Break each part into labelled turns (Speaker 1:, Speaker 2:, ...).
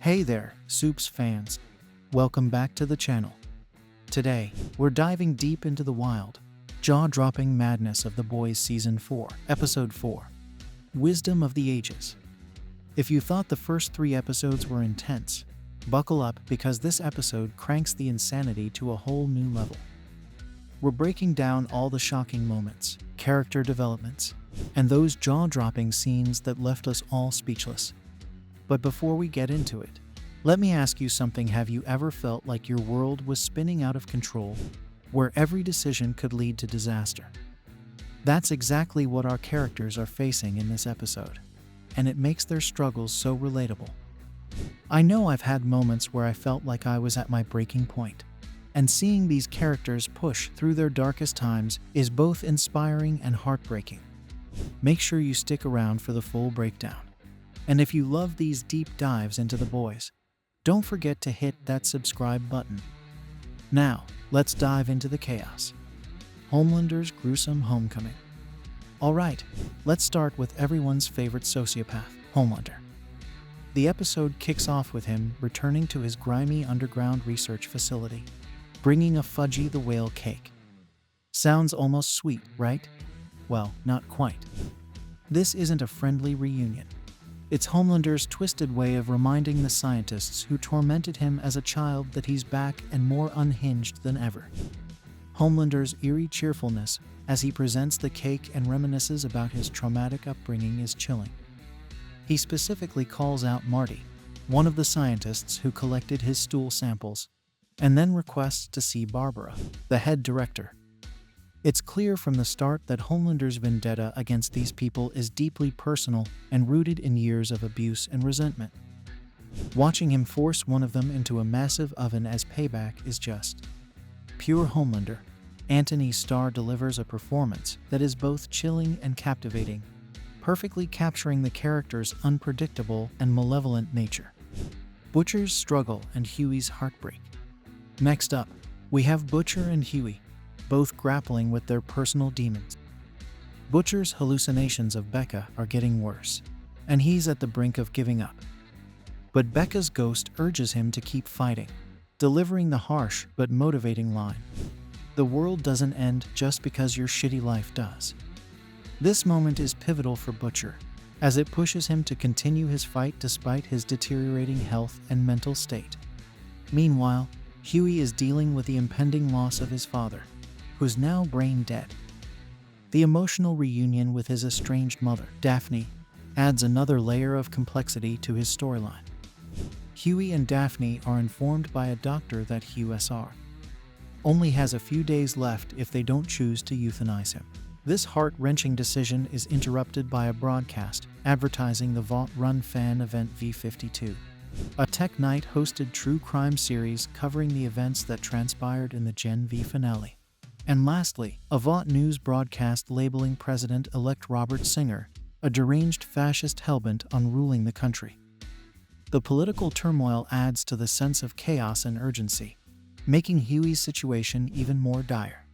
Speaker 1: Hey there, Soups fans. Welcome back to the channel. Today, we're diving deep into the wild, jaw-dropping madness of The Boys Season 4, Episode 4, Wisdom of the Ages. If you thought the first 3 episodes were intense, buckle up because this episode cranks the insanity to a whole new level. We're breaking down all the shocking moments, character developments, and those jaw-dropping scenes that left us all speechless. But before we get into it, let me ask you something. Have you ever felt like your world was spinning out of control, where every decision could lead to disaster? That's exactly what our characters are facing in this episode, and it makes their struggles so relatable. I know I've had moments where I felt like I was at my breaking point, and seeing these characters push through their darkest times is both inspiring and heartbreaking. Make sure you stick around for the full breakdown. And if you love these deep dives into The Boys, don't forget to hit that subscribe button. Now, let's dive into the chaos. Homelander's gruesome homecoming. Alright, let's start with everyone's favorite sociopath, Homelander. The episode kicks off with him returning to his grimy underground research facility, bringing a Fudgy the Whale cake. Sounds almost sweet, right? Well, not quite. This isn't a friendly reunion. It's Homelander's twisted way of reminding the scientists who tormented him as a child that he's back and more unhinged than ever. Homelander's eerie cheerfulness as he presents the cake and reminisces about his traumatic upbringing is chilling. He specifically calls out Marty, one of the scientists who collected his stool samples, and then requests to see Barbara, the head director. It's clear from the start that Homelander's vendetta against these people is deeply personal and rooted in years of abuse and resentment. Watching him force one of them into a massive oven as payback is just pure Homelander. Anthony Starr delivers a performance that is both chilling and captivating, perfectly capturing the character's unpredictable and malevolent nature. Butcher's struggle and Huey's heartbreak. Next up, we have Butcher and Huey, both grappling with their personal demons. Butcher's hallucinations of Becca are getting worse, and he's at the brink of giving up. But Becca's ghost urges him to keep fighting, delivering the harsh but motivating line, "The world doesn't end just because your shitty life does." This moment is pivotal for Butcher, as it pushes him to continue his fight despite his deteriorating health and mental state. Meanwhile, Huey is dealing with the impending loss of his father, who's now brain dead. The emotional reunion with his estranged mother, Daphne, adds another layer of complexity to his storyline. Huey and Daphne are informed by a doctor that Hugh only has a few days left if they don't choose to euthanize him. This heart-wrenching decision is interrupted by a broadcast advertising the Vault-run fan event V52, a tech night-hosted true crime series covering the events that transpired in the Gen V finale. And lastly, a Vought news broadcast labeling President-elect Robert Singer a deranged fascist hellbent on ruling the country. The political turmoil adds to the sense of chaos and urgency, making Huey's situation even more dire.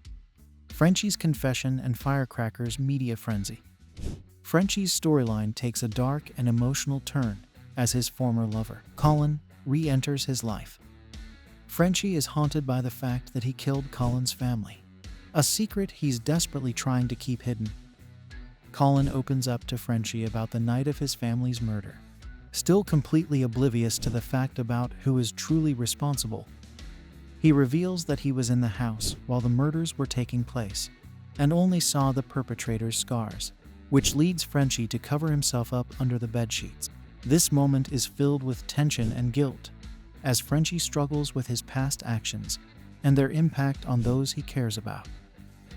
Speaker 1: Frenchie's confession and Firecracker's media frenzy. Frenchie's storyline takes a dark and emotional turn as his former lover, Colin, re-enters his life. Frenchie is haunted by the fact that he killed Colin's family, a secret he's desperately trying to keep hidden. Colin opens up to Frenchie about the night of his family's murder, still completely oblivious to the fact about who is truly responsible. He reveals that he was in the house while the murders were taking place, and only saw the perpetrator's scars, which leads Frenchie to cover himself up under the bedsheets. This moment is filled with tension and guilt, as Frenchie struggles with his past actions and their impact on those he cares about.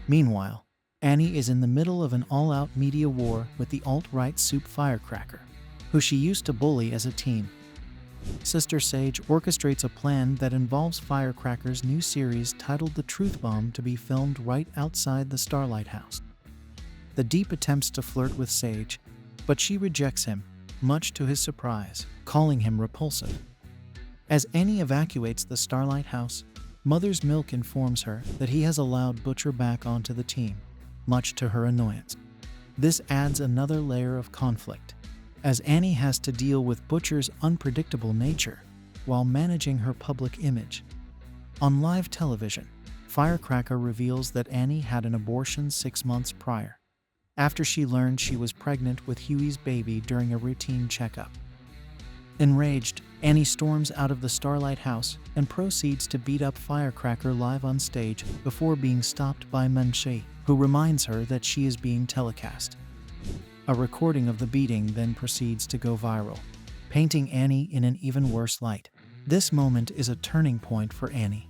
Speaker 1: Meanwhile, Annie is in the middle of an all-out media war with the alt-right soup Firecracker, who she used to bully as a teen. Sister Sage orchestrates a plan that involves Firecracker's new series titled The Truth Bomb to be filmed right outside the Starlight House. The Deep attempts to flirt with Sage, but she rejects him, much to his surprise, calling him repulsive. As Annie evacuates the Starlight House, Mother's Milk informs her that he has allowed Butcher back onto the team, much to her annoyance. This adds another layer of conflict, as Annie has to deal with Butcher's unpredictable nature while managing her public image. On live television, Firecracker reveals that Annie had an abortion 6 months prior, after she learned she was pregnant with Huey's baby during a routine checkup. Enraged, Annie storms out of the Starlight House and proceeds to beat up Firecracker live on stage before being stopped by Munchie, who reminds her that she is being telecast. A recording of the beating then proceeds to go viral, painting Annie in an even worse light. This moment is a turning point for Annie,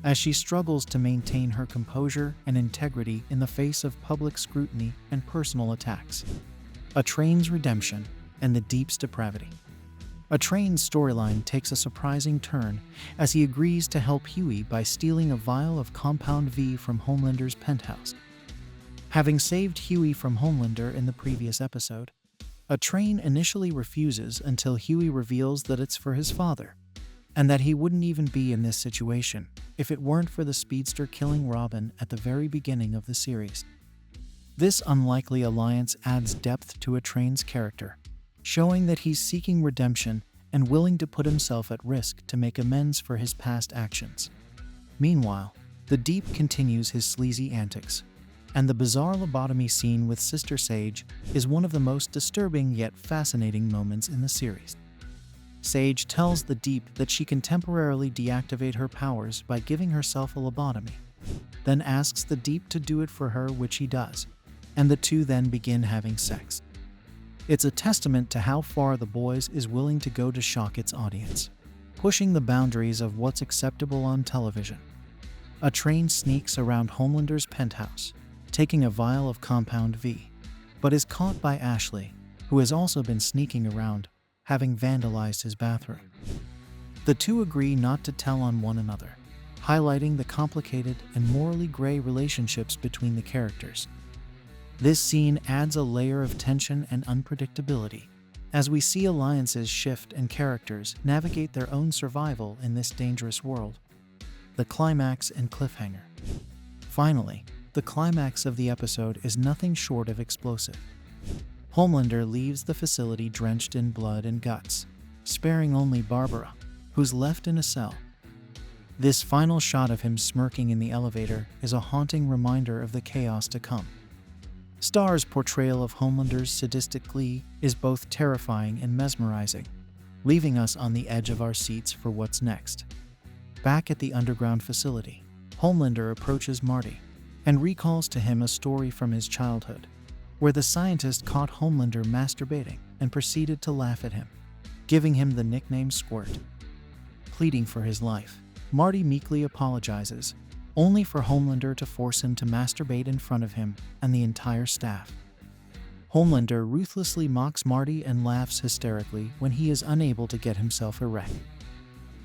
Speaker 1: as she struggles to maintain her composure and integrity in the face of public scrutiny and personal attacks. A Train's redemption and the Deep's depravity. A Train's storyline takes a surprising turn as he agrees to help Huey by stealing a vial of Compound V from Homelander's penthouse. Having saved Huey from Homelander in the previous episode, A Train initially refuses until Huey reveals that it's for his father, and that he wouldn't even be in this situation if it weren't for the speedster killing Robin at the very beginning of the series. This unlikely alliance adds depth to A Train's character, showing that he's seeking redemption and willing to put himself at risk to make amends for his past actions. Meanwhile, the Deep continues his sleazy antics, and the bizarre lobotomy scene with Sister Sage is one of the most disturbing yet fascinating moments in the series. Sage tells the Deep that she can temporarily deactivate her powers by giving herself a lobotomy, then asks the Deep to do it for her, which he does, and the two then begin having sex. It's a testament to how far The Boys is willing to go to shock its audience, pushing the boundaries of what's acceptable on television. A Train sneaks around Homelander's penthouse, taking a vial of Compound V, but is caught by Ashley, who has also been sneaking around, having vandalized his bathroom. The two agree not to tell on one another, highlighting the complicated and morally gray relationships between the characters. This scene adds a layer of tension and unpredictability, as we see alliances shift and characters navigate their own survival in this dangerous world. The climax and cliffhanger. Finally, the climax of the episode is nothing short of explosive. Homelander leaves the facility drenched in blood and guts, sparing only Barbara, who's left in a cell. This final shot of him smirking in the elevator is a haunting reminder of the chaos to come. Starr's portrayal of Homelander's sadistic glee is both terrifying and mesmerizing, leaving us on the edge of our seats for what's next. Back at the underground facility, Homelander approaches Marty and recalls to him a story from his childhood, where the scientist caught Homelander masturbating and proceeded to laugh at him, giving him the nickname Squirt. Pleading for his life, Marty meekly apologizes, only for Homelander to force him to masturbate in front of him and the entire staff. Homelander ruthlessly mocks Marty and laughs hysterically when he is unable to get himself erect.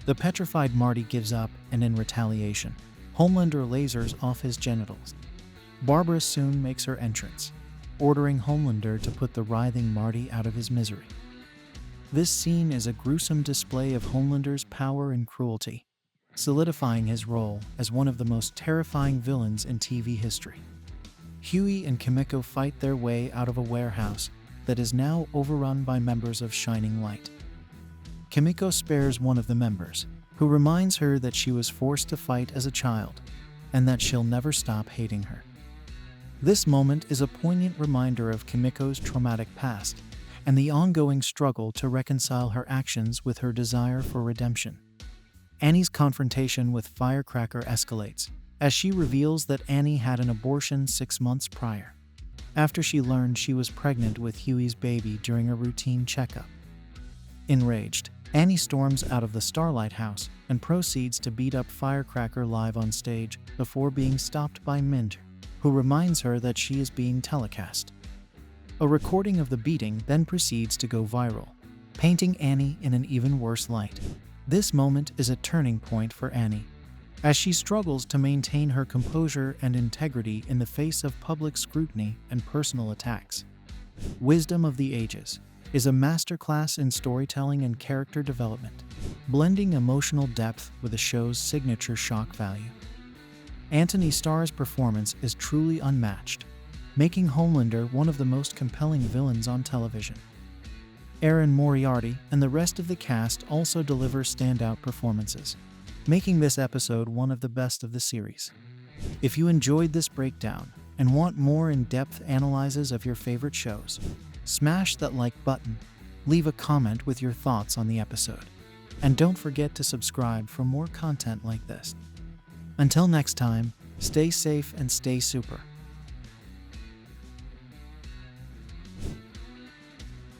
Speaker 1: The petrified Marty gives up, and in retaliation, Homelander lasers off his genitals. Barbara soon makes her entrance, ordering Homelander to put the writhing Marty out of his misery. This scene is a gruesome display of Homelander's power and cruelty, solidifying his role as one of the most terrifying villains in TV history. Huey and Kimiko fight their way out of a warehouse that is now overrun by members of Shining Light. Kimiko spares one of the members, who reminds her that she was forced to fight as a child, and that she'll never stop hating her. This moment is a poignant reminder of Kimiko's traumatic past, and the ongoing struggle to reconcile her actions with her desire for redemption. Annie's confrontation with Firecracker escalates, as she reveals that Annie had an abortion 6 months prior, after she learned she was pregnant with Huey's baby during a routine checkup. Enraged, Annie storms out of the Starlight House and proceeds to beat up Firecracker live on stage before being stopped by Mint, who reminds her that she is being telecast. A recording of the beating then proceeds to go viral, painting Annie in an even worse light. This moment is a turning point for Annie, as she struggles to maintain her composure and integrity in the face of public scrutiny and personal attacks. Wisdom of the Ages is a masterclass in storytelling and character development, blending emotional depth with the show's signature shock value. Anthony Starr's performance is truly unmatched, making Homelander one of the most compelling villains on television. Aaron Moriarty and the rest of the cast also deliver standout performances, making this episode one of the best of the series. If you enjoyed this breakdown and want more in-depth analyses of your favorite shows, smash that like button, leave a comment with your thoughts on the episode, and don't forget to subscribe for more content like this. Until next time, stay safe and stay super.